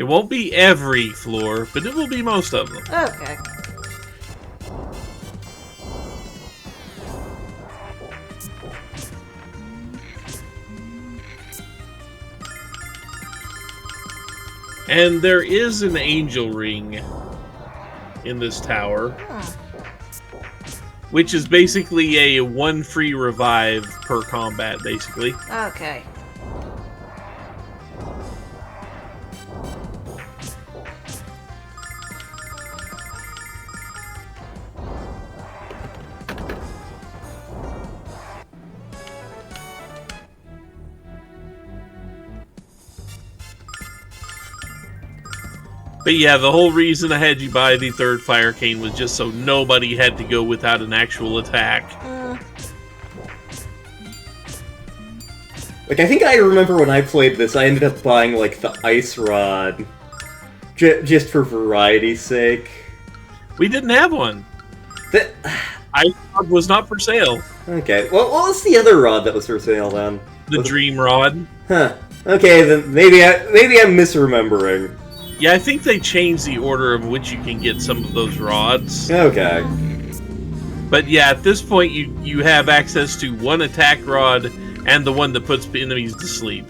won't be every floor, but it will be most of them. Okay. And there is an angel ring in this tower, which is basically a 1 free revive per combat, basically. Okay. But yeah, the whole reason I had you buy the 3rd fire cane was just so nobody had to go without an actual attack. Like, I think I remember when I played this, I ended up buying, like, the ice rod. Just for variety's sake. We didn't have one. Ice rod was not for sale. Okay, well, what was the other rod that was for sale then? The dream rod. Huh. Okay, then maybe I'm misremembering. Yeah, I think they changed the order of which you can get some of those rods. Okay. But yeah, at this point, you have access to 1 attack rod and the one that puts enemies to sleep.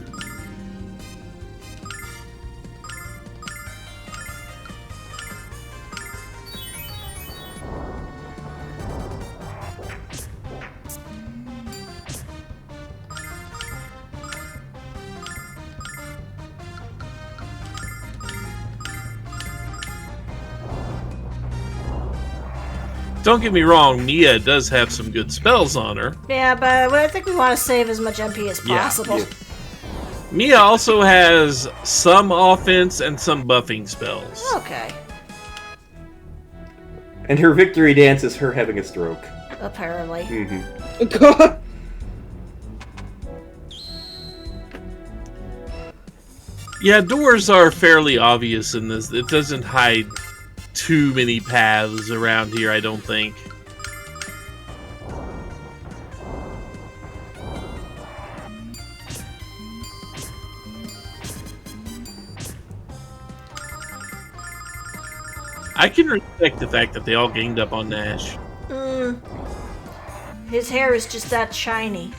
Don't get me wrong, Mia does have some good spells on her. Yeah, but I think we want to save as much MP as possible. Yeah. Mia also has some offense and some buffing spells. Okay. And her victory dance is her having a stroke. Apparently. Mm-hmm. God. Yeah, doors are fairly obvious in this. It doesn't hide too many paths around here, I don't think. I can respect the fact that they all ganged up on Nash. His hair is just that shiny.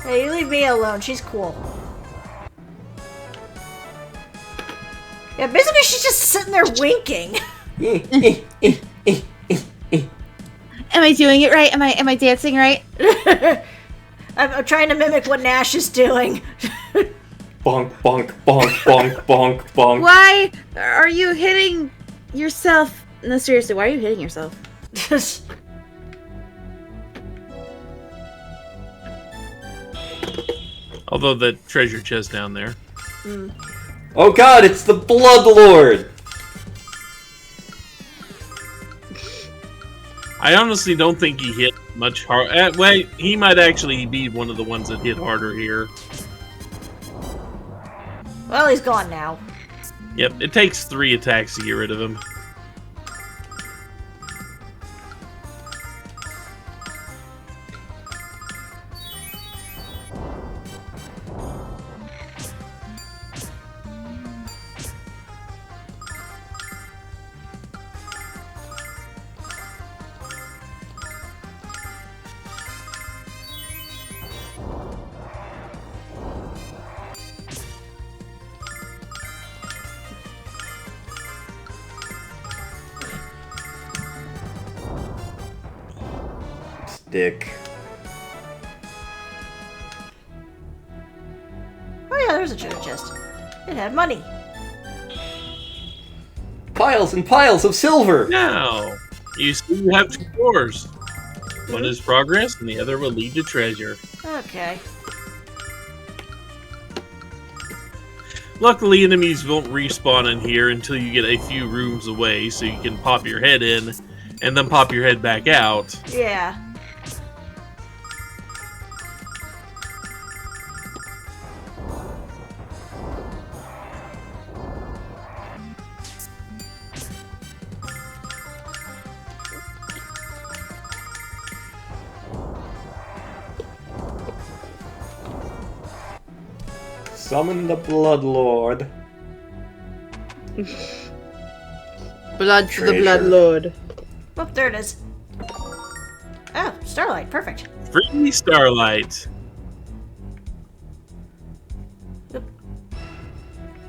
Hey, you leave me alone. She's cool. Yeah, basically she's just sitting there winking. Am I doing it right? Am I dancing right? I'm trying to mimic what Nash is doing. Bonk, bonk, bonk, bonk, bonk, bonk. Why are you hitting yourself? No, seriously, why are you hitting yourself? Although that treasure chest down there. Oh god, it's the Blood Lord! I honestly don't think he hit much hard. Wait, he might actually be one of the ones that hit harder here. Well, he's gone now. Yep, it takes 3 attacks to get rid of him. Dick. Oh yeah, there's a treasure chest. It had money. Piles and piles of silver! Now, you see you have 2 doors. One is progress, and the other will lead to treasure. Okay. Luckily, enemies won't respawn in here until you get a few rooms away, so you can pop your head in, and then pop your head back out. Yeah. Summon the Bloodlord. Blood for the Treasure. Blood Lord. Oh, there it is. Oh, Starlight. Perfect. Free Starlight.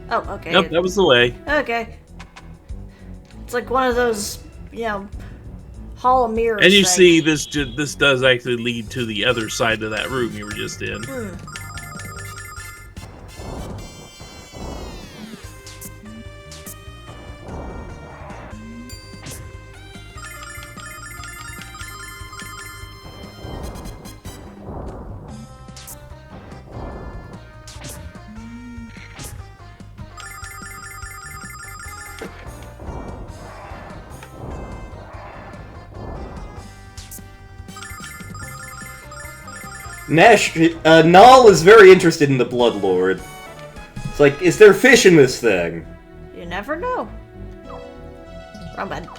Oh, okay. Yep, that was the way. Okay. It's like one of those, hall of mirrors. And you thing. see, this does actually lead to the other side of that room you were just in. Nal is very interested in the Bloodlord. It's like, is there fish in this thing? You never know. Wrong button.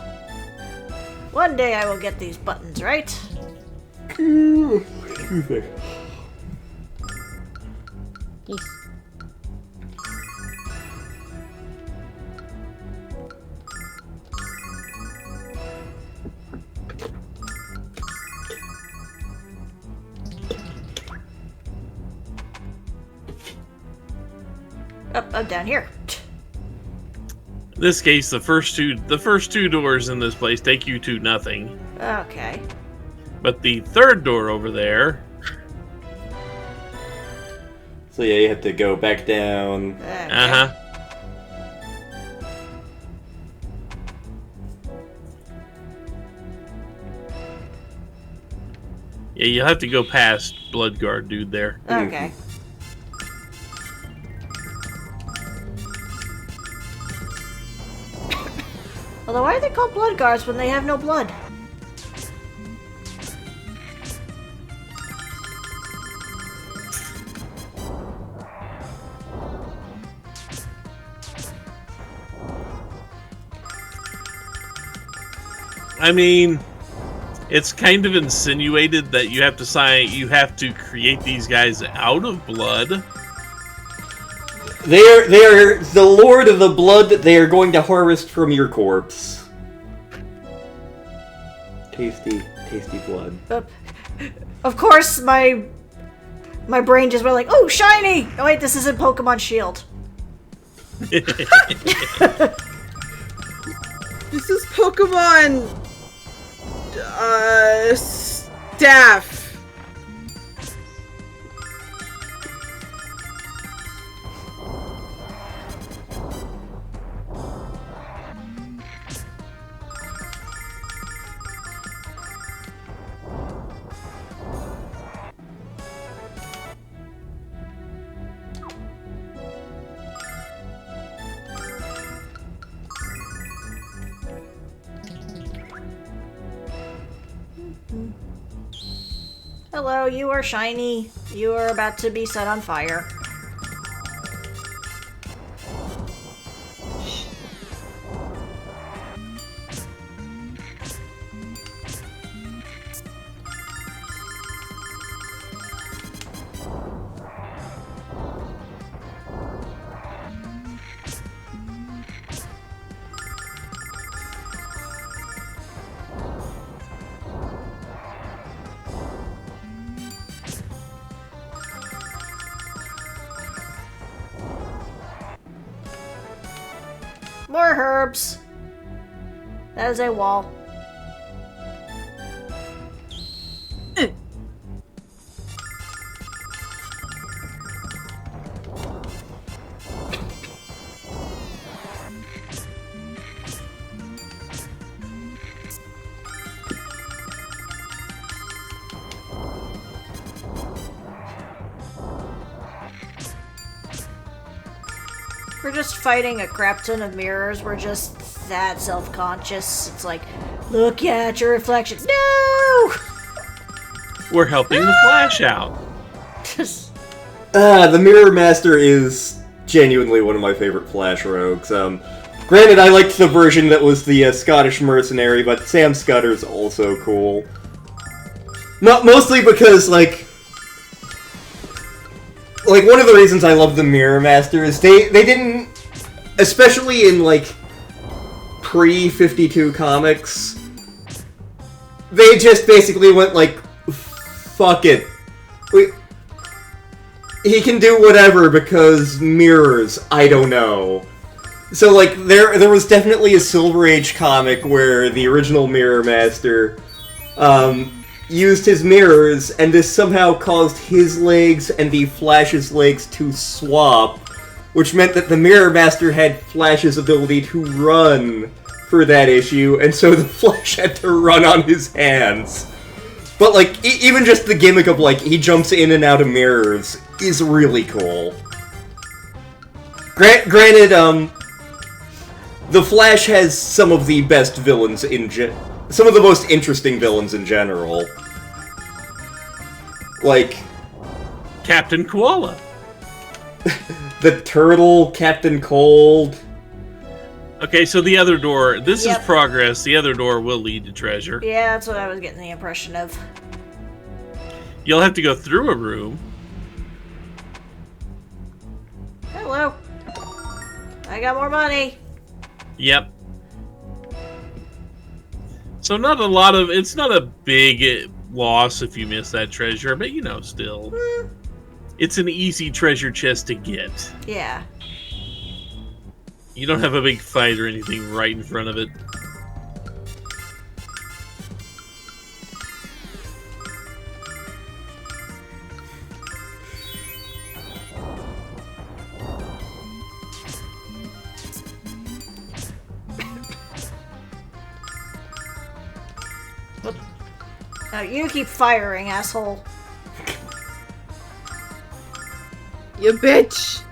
One day I will get these buttons right. Excuse me. Yes. Up, I'm down here. In this case, the first two doors in this place take you to nothing. Okay. But the third door over there, So yeah, you have to go back down. Okay. Yeah, you'll have to go past Bloodguard dude there. Okay. Although, why are they called blood guards when they have no blood? I mean, it's kind of insinuated that you have to create these guys out of blood. They are the Lord of the Blood that they are going to harvest from your corpse. Tasty, tasty blood. Of course, my brain just went like, "Oh, shiny!" Oh wait, this isn't Pokemon Shield. This is Pokemon Staff. Hello, you are shiny. You are about to be set on fire. More herbs. That is a wall. We're just fighting a crap ton of mirrors. We're just that self-conscious. It's like, look at your reflection. No! We're helping the Flash out. The Mirror Master is genuinely one of my favorite Flash rogues. Granted, I liked the version that was the Scottish mercenary, but Sam Scudder's also cool. Mostly because, like, like, one of the reasons I love the Mirror Master is they didn't, especially in, like, pre-52 comics, they just basically went like, fuck it. He can do whatever because mirrors, I don't know. So, like, there was definitely a Silver Age comic where the original Mirror Master used his mirrors, and this somehow caused his legs and the Flash's legs to swap, which meant that the Mirror Master had Flash's ability to run for that issue, and so the Flash had to run on his hands. But, like, even just the gimmick of, like, he jumps in and out of mirrors is really cool. Granted, the Flash has some of the best villains some of the most interesting villains in general. Like... Captain Koala. The Turtle, Captain Cold... Okay, so the other door, this is progress, the other door will lead to treasure. Yeah, that's what I was getting the impression of. You'll have to go through a room. Hello. I got more money. Yep. So not a lot of, it's not a big loss if you miss that treasure, but you know, still. It's an easy treasure chest to get. Yeah. You don't have a big fight or anything right in front of it. No, you keep firing, asshole. You bitch!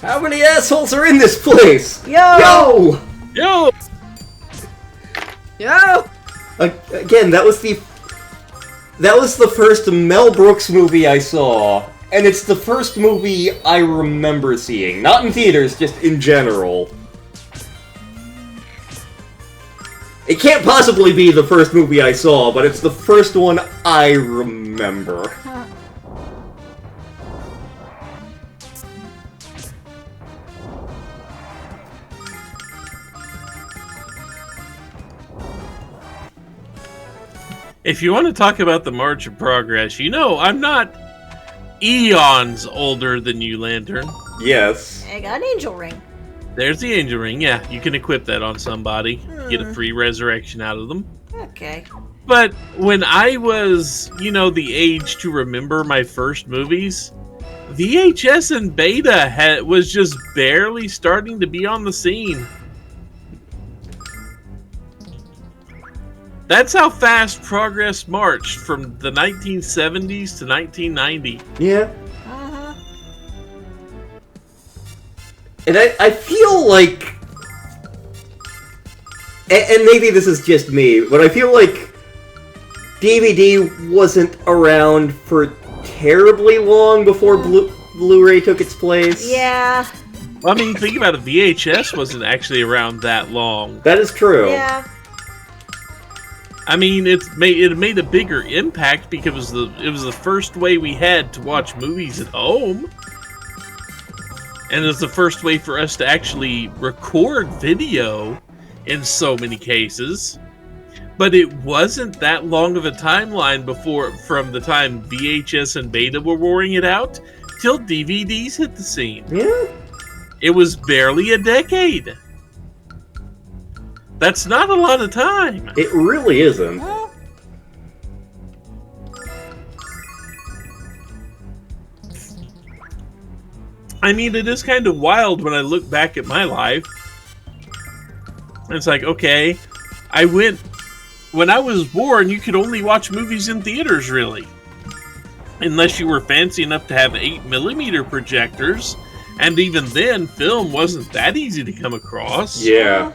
How many assholes are in this place? Yo! Yo! Yo! Again, that was the first Mel Brooks movie I saw, and it's the first movie I remember seeing. Not in theaters, just in general. It can't possibly be the first movie I saw, but it's the first one I remember. Huh. If you want to talk about the March of Progress, you know I'm not eons older than you, Lantern. Yes. I got an angel ring. There's the Angel Ring, yeah. You can equip that on somebody. Get a free resurrection out of them. Okay. But when I was, you know, the age to remember my first movies, VHS and Beta was just barely starting to be on the scene. That's how fast progress marched from the 1970s to 1990. Yeah. Uh-huh. And I feel like... And maybe this is just me, but I feel like DVD wasn't around for terribly long before Blu-ray took its place. Yeah. Well, I mean, think about it. VHS wasn't actually around that long. That is true. Yeah. I mean, it made a bigger impact because it was the first way we had to watch movies at home. And it was the first way for us to actually record video in so many cases. But it wasn't that long of a timeline from the time VHS and Beta were roaring it out till DVDs hit the scene. Yeah. It was barely a decade. That's not a lot of time. It really isn't. Well, I mean, it is kind of wild when I look back at my life. It's like, okay, when I was born, you could only watch movies in theaters, really. Unless you were fancy enough to have 8mm projectors. And even then, film wasn't that easy to come across. Yeah.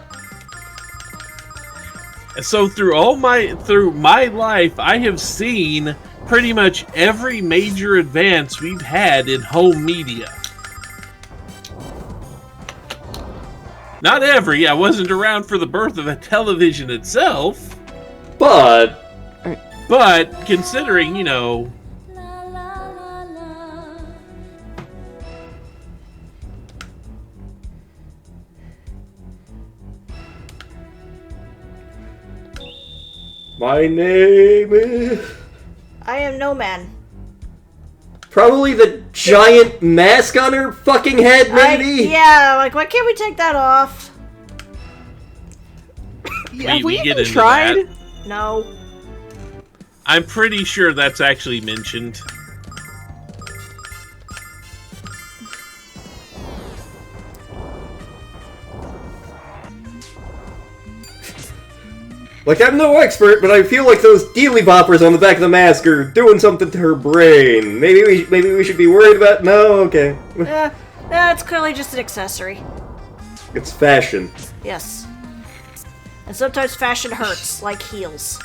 So through my life, I have seen pretty much every major advance we've had in home media. Not every. I wasn't around for the birth of a television itself. But But considering, you know, My name is... I am no man. Probably the giant mask on her fucking head, maybe? Yeah, like, why can't we take that off? Have we get even into tried? that. No. I'm pretty sure that's actually mentioned. Like, I'm no expert, but I feel like those dealy boppers on the back of the mask are doing something to her brain. Maybe we should be worried about... No, okay. It's clearly just an accessory. It's fashion. Yes. And sometimes fashion hurts, like heels.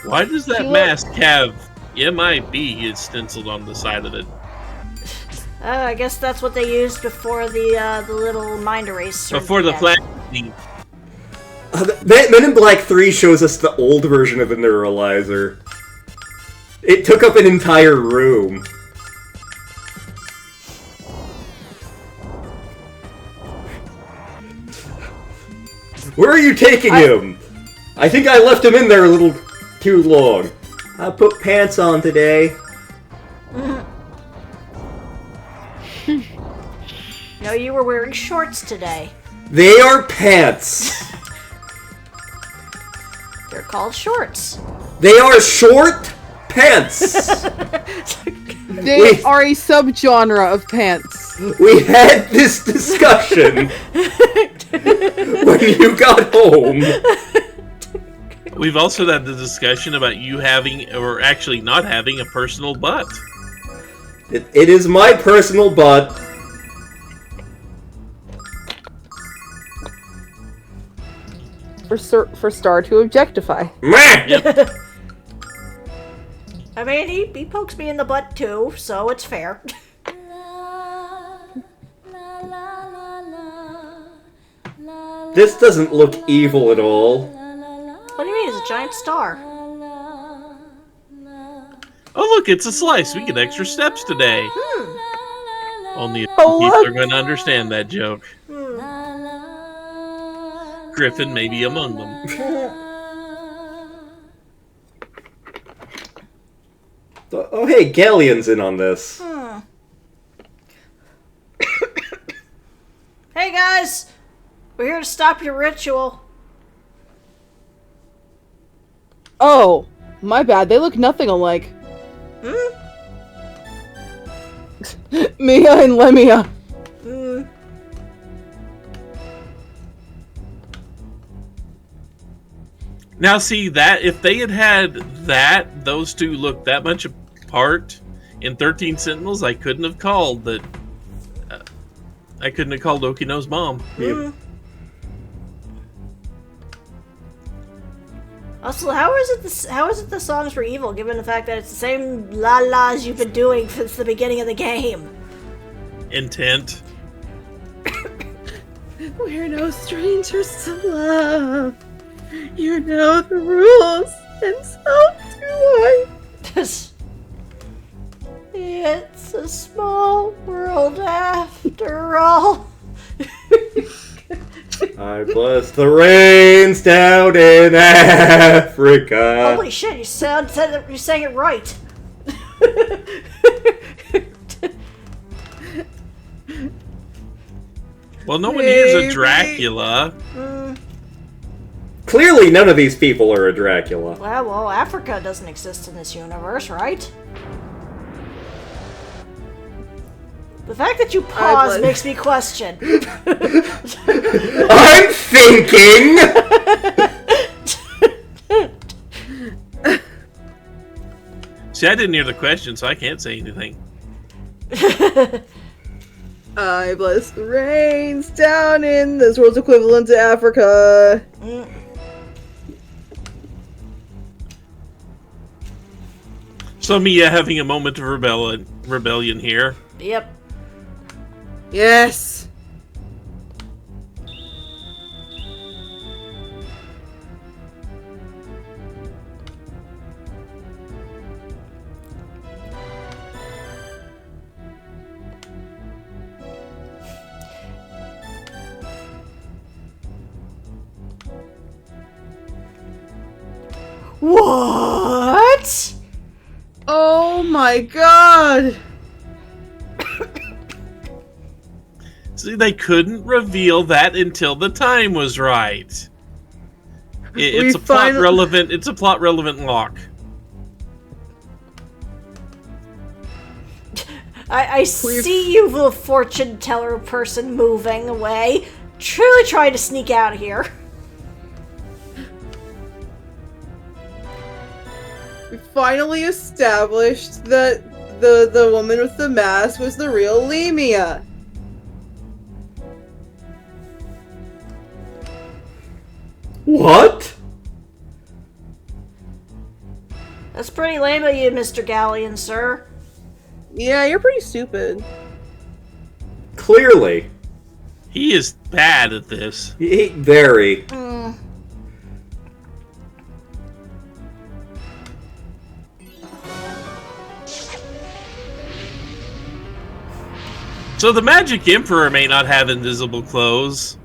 Why does that mask have MIB stenciled on the side of it? I guess that's what they used before the little mind eraser. Before the flash. Men in Black 3 shows us the old version of the neuralizer. It took up an entire room. Where are you taking him? I think I left him in there a little too long. I put pants on today. No, you were wearing shorts today. They are pants. They're called shorts. They are short pants. They are a subgenre of pants. We had this discussion when you got home. We've also had the discussion about you having, or actually not having, a personal butt. It is my personal butt. For Star to objectify. Yep. I mean, he pokes me in the butt too, so it's fair. This doesn't look evil at all. What do you mean? It's a giant star. Oh look, it's a slice. We get extra steps today. Only a few Oh, people look. are going to understand that joke. Griffin may be among them. Oh hey, Galleon's in on this. Hey guys! We're here to stop your ritual. Oh, my bad. They look nothing alike. Mia and Lemia. Now see that if they had those two look that much apart in 13 Sentinels, I couldn't have called that. I couldn't have called Okino's mom. Also, how is it the songs were evil, given the fact that it's the same la-las you've been doing since the beginning of the game? Intent. We're no strangers to love. You know the rules, and so do I. It's a small world after all. I bless the rains down in Africa. Holy shit, you sang it right. Well, no one here's a Dracula. Clearly none of these people are a Dracula. Well, Africa doesn't exist in this universe, right? The fact that you pause makes me question. I'm thinking! See, I didn't hear the question, so I can't say anything. I bless the rains down in this world's equivalent to Africa. So Mia having a moment of rebellion here. Yep. Yes. What? Oh my god! See, they couldn't reveal that until the time was right. It's a plot relevant. It's a plot relevant lock. I see you, little fortune teller person, moving away, truly trying to sneak out of here. We finally established that the woman with the mask was the real Lemia. What? That's pretty lame of you, Mr. Galleon, sir. Yeah, you're pretty stupid. Clearly. He is bad at this. Very. So the Magic Emperor may not have invisible clothes.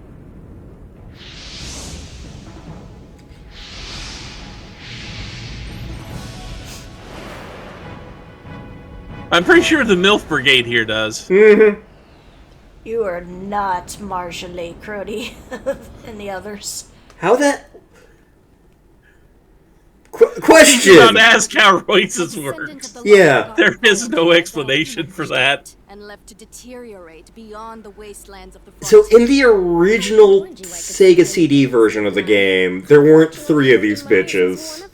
I'm pretty sure the MILF Brigade here does. Mm-hmm. You are not Marjolaine Crody and the others. How that... Question! Don't ask how Royce's works. Yeah. There is no explanation for that. And left to deteriorate beyond the wastelands of the So in the original Sega CD version of the game, there weren't 3 of these bitches.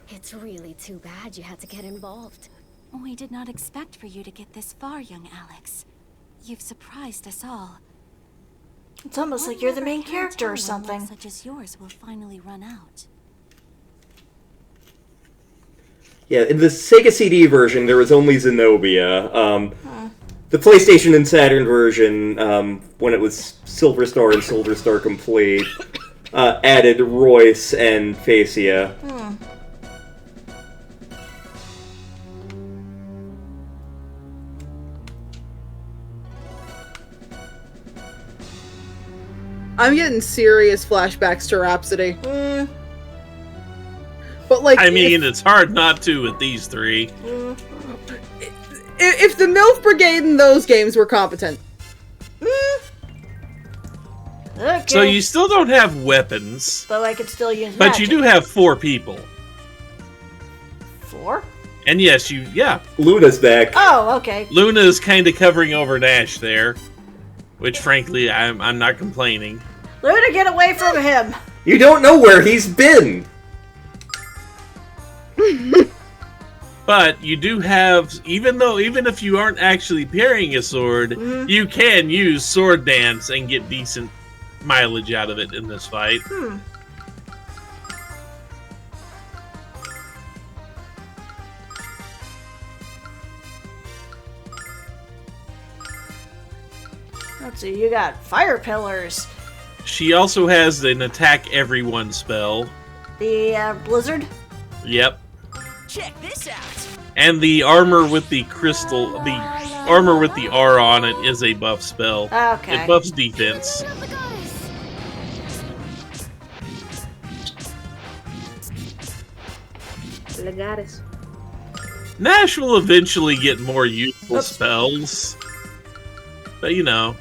It's really too bad you had to get involved. We did not expect for you to get this far, young Alex. You've surprised us all. It's almost like you're the main character or something. Such as yours will finally run out. Yeah, in the Sega CD version, there was only Zenobia. The PlayStation and Saturn version, when it was Silver Star and Silver Star Complete, added Royce and Facia. I'm getting serious flashbacks to Rhapsody. But like, I mean, it's hard not to with these 3. If the MILF Brigade in those games were competent. Okay. So you still don't have weapons, But I could still use but magic. you do have 4 people. 4? And yes, Luna's back. Oh, okay. Luna is kind of covering over Nash there, which frankly, I'm not complaining. Luna, get away from him! You don't know where he's been! But you do have, even if you aren't actually carrying a sword, you can use sword dance and get decent mileage out of it in this fight. Let's see, you got fire pillars. She also has an attack everyone spell. The blizzard? Yep. Check this out. And the armor with the crystal, the armor with the R on it is a buff spell. Okay. It buffs defense. Nash will eventually get more useful spells. But you know.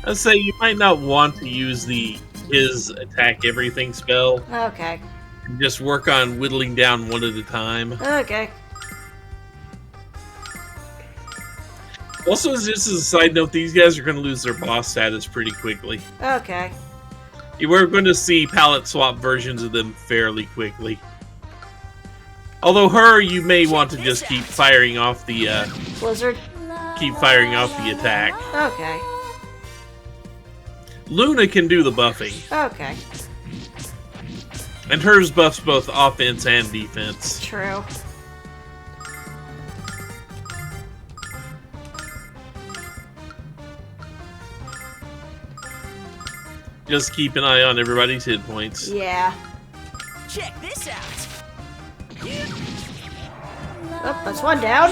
I'd say you might not want to use his attack everything spell. Okay. Just work on whittling down one at a time. Okay. Also, just as a side note, these guys are going to lose their boss status pretty quickly. Okay. We're going to see palette swap versions of them fairly quickly. Although her, you may want to just keep firing off the Blizzard? keep firing off the attack. Okay. Luna can do the buffing, Okay. and hers buffs both offense and defense. True. Just keep an eye on everybody's hit points. Yeah. Check this out. Oh, that's one down.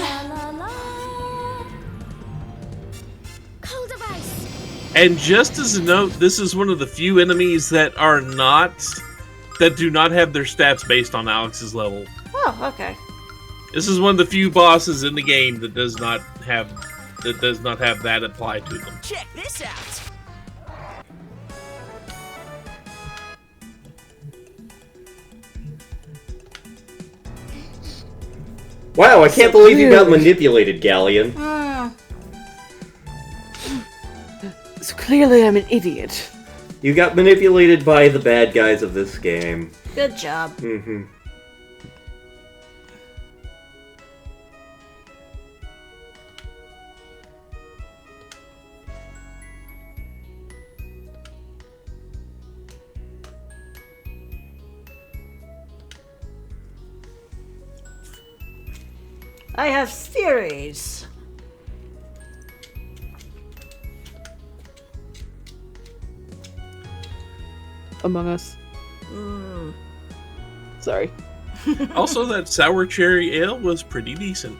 Cold device. And just as a note, this is one of the few enemies that do not have their stats based on Alex's level. Oh, okay. This is one of the few bosses in the game that does not have that apply to them. Check this out. Wow, I can't believe you got manipulated, Galleon. So clearly I'm an idiot. You got manipulated by the bad guys of this game. Good job. Mm-hmm. I have theories. Among Us. Sorry. Also, that sour cherry ale was pretty decent.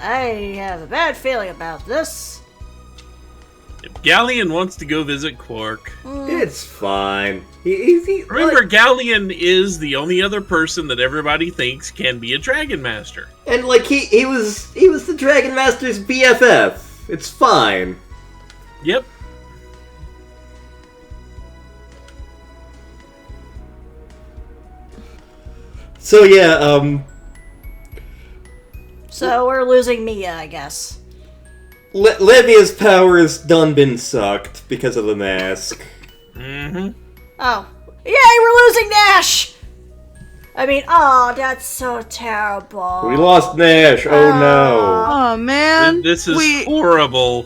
I have a bad feeling about this. If Galleon wants to go visit Quark, It's fine. He remember Galleon is the only other person that everybody thinks can be a Dragon Master. and like he was the Dragon Master's BFF. It's fine. Yep. So yeah, So we're losing Mia, I guess. Levia's power has done been sucked because of the mask. Mm-hmm. Oh. Yay, we're losing Nash! I mean, oh, that's so terrible. We lost Nash. Oh no. Oh man, This is we horrible.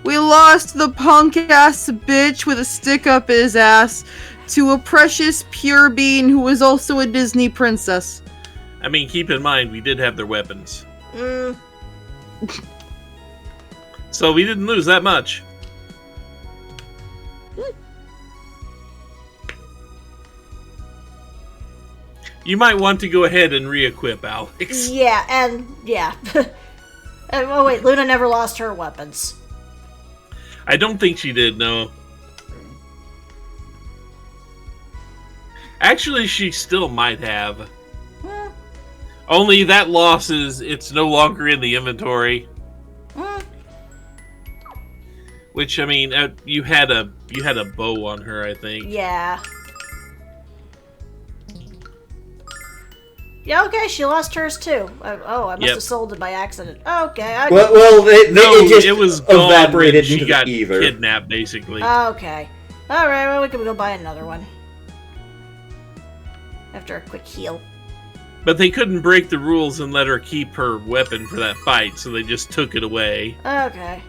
lost the punk ass bitch with a stick up his ass to a precious pure being who was also a Disney princess. I mean, keep in mind, we did have their weapons. So we didn't lose that much. You might want to go ahead and re-equip Alex. Yeah, and yeah. Oh wait, Luna never lost her weapons. I don't think she did, no. Actually, she still might have. Only that loss is, it's no longer in the inventory. Which, I mean, you had a bow on her, I think. Yeah. Yeah, okay, she lost hers too. Oh, I must have sold it by accident. Okay. Well, it just it was gone evaporated when she into got the ether. kidnapped, basically. Okay. Alright, well, we can go buy another one. After a quick heal. But they couldn't break the rules and let her keep her weapon for that fight, so they just took it away. Okay.